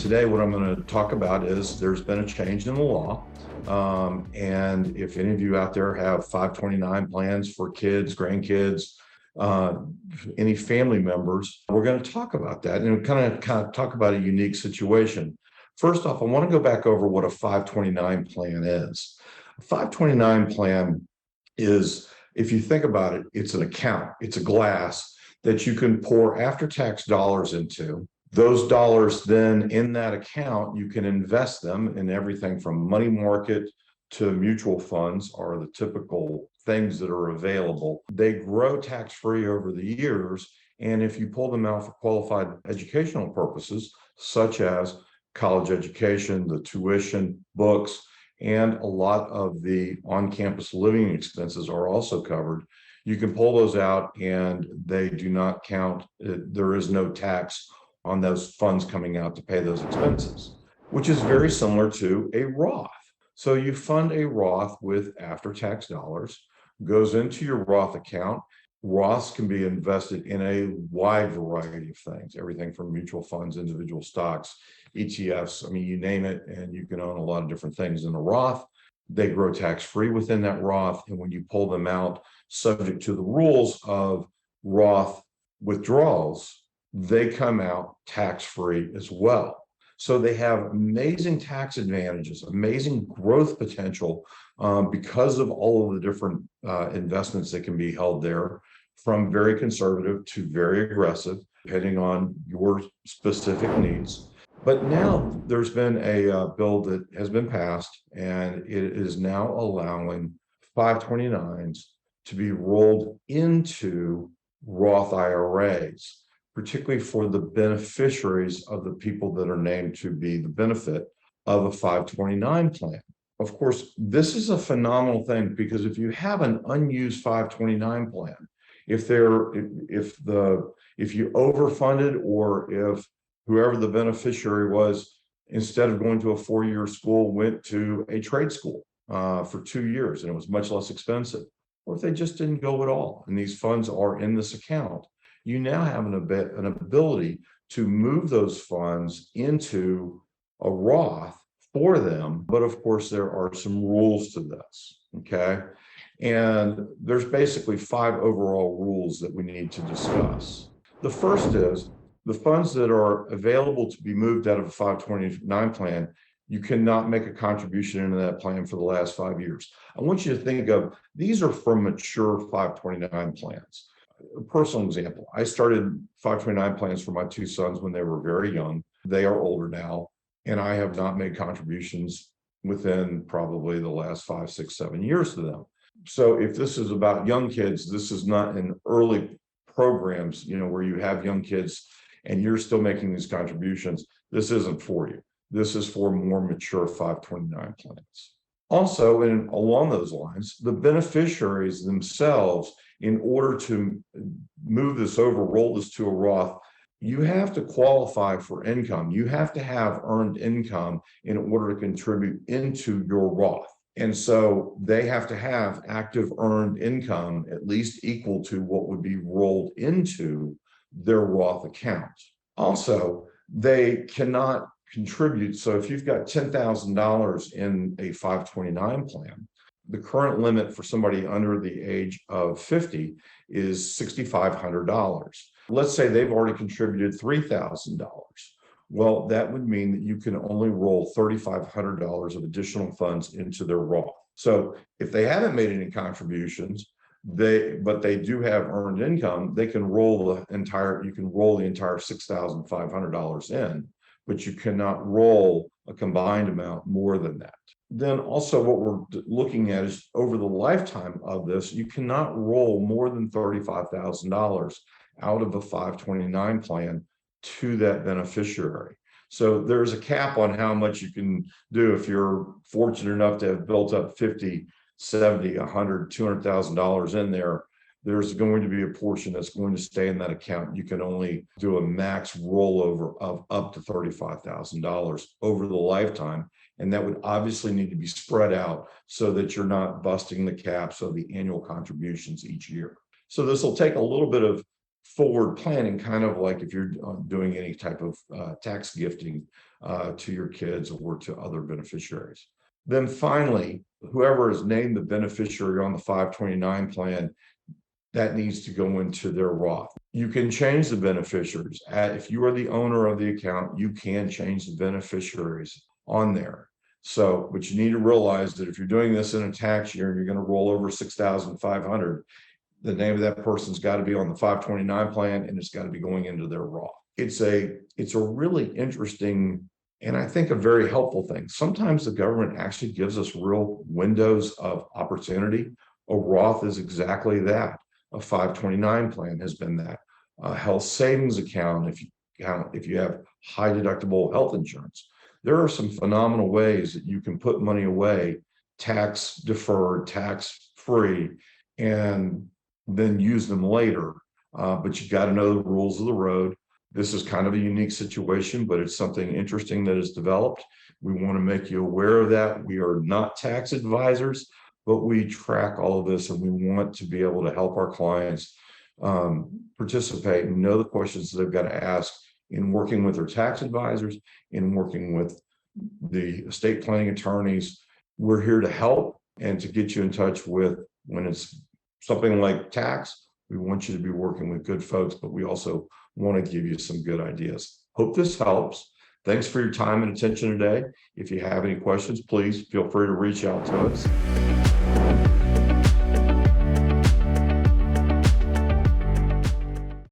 today what I'm going to talk about is there's been a change in the law. And if any of you out there have 529 plans for kids, grandkids, any family members, we're going to talk about that and kind of talk about a unique situation. First off, I want to go back over what a 529 plan is. A 529 plan is, if you think about it, it's an account, it's a glass that you can pour after-tax dollars into. Those dollars then in that account, you can invest them in everything from money market to mutual funds are the typical things that are available. They grow tax-free over the years. And if you pull them out for qualified educational purposes, such as college education, the tuition, books, and a lot of the on-campus living expenses are also covered, you can pull those out and they do not count. There is no tax on those funds coming out to pay those expenses, which is very similar to a Roth. So you fund a Roth with after-tax dollars, goes into your Roth account. Roths can be invested in a wide variety of things, everything from mutual funds, individual stocks, ETFs, I mean, you name it, and you can own a lot of different things in a Roth. They grow tax-free within that Roth, and when you pull them out, subject to the rules of Roth withdrawals, they come out tax-free as well. So they have amazing tax advantages, amazing growth potential because of all of the different investments that can be held there, from very conservative to very aggressive, depending on your specific needs. But now there's been a bill that has been passed, and it is now allowing 529s to be rolled into Roth IRAs, particularly for the beneficiaries of the people that are named to be the benefit of a 529 plan. Of course, this is a phenomenal thing because if you have an unused 529 plan, if you overfunded, or if whoever the beneficiary was, instead of going to a 4-year school, went to a trade school for 2 years and it was much less expensive, or if they just didn't go at all and these funds are in this account, you now have an ability to move those funds into a Roth for them. But of course, there are some rules to this, okay? And there's basically 5 overall rules that we need to discuss. The first is the funds that are available to be moved out of a 529 plan, you cannot make a contribution into that plan for the last 5 years. I want you to think of, these are for mature 529 plans. A personal example, I started 529 plans for my 2 sons when they were very young. They are older now, and I have not made contributions within probably the last 5, 6, 7 years to them. So if this is about young kids, this is not in early programs, where you have young kids and you're still making these contributions. This isn't for you. This is for more mature 529 plans. Also, and along those lines, the beneficiaries themselves, in order to move this over, roll this to a Roth, you have to qualify for income. You have to have earned income in order to contribute into your Roth. And so they have to have active earned income at least equal to what would be rolled into their Roth account. Also, they cannot contribute. So if you've got $10,000 in a 529 plan, the current limit for somebody under the age of 50 is $6,500. Let's say they've already contributed $3,000. Well, that would mean that you can only roll $3,500 of additional funds into their Roth. So if they haven't made any contributions, but they do have earned income, they can roll the entire $6,500 in, but you cannot roll a combined amount more than that. Then also what we're looking at is, over the lifetime of this, you cannot roll more than $35,000 out of a 529 plan to that beneficiary. So there's a cap on how much you can do. If you're fortunate enough to have built up 50, 70, 100, $200,000 in there, there's going to be a portion that's going to stay in that account. You can only do a max rollover of up to $35,000 over the lifetime. And that would obviously need to be spread out so that you're not busting the caps of the annual contributions each year. So this will take a little bit of forward planning, kind of like if you're doing any type of tax gifting to your kids or to other beneficiaries. Then finally, whoever is named the beneficiary on the 529 plan, that needs to go into their Roth. You can change the beneficiaries. If you are the owner of the account, you can change the beneficiaries on there. So, but you need to realize that if you're doing this in a tax year and you're going to roll over 6,500, the name of that person's got to be on the 529 plan and it's got to be going into their Roth. It's a really interesting and I think a very helpful thing. Sometimes the government actually gives us real windows of opportunity. A Roth is exactly that. A 529 plan has been that. A health savings account, if you have high deductible health insurance. There are some phenomenal ways that you can put money away, tax deferred, tax free, and then use them later. But you got to know the rules of the road. This is kind of a unique situation, but it's something interesting that is developed. We want to make you aware of that. We are not tax advisors, but we track all of this and we want to be able to help our clients participate and know the questions that they've got to ask in working with their tax advisors, in working with the estate planning attorneys. We're here to help and to get you in touch with when it's something like tax. We want you to be working with good folks, but we also want to give you some good ideas. Hope this helps. Thanks for your time and attention today. If you have any questions, please feel free to reach out to us.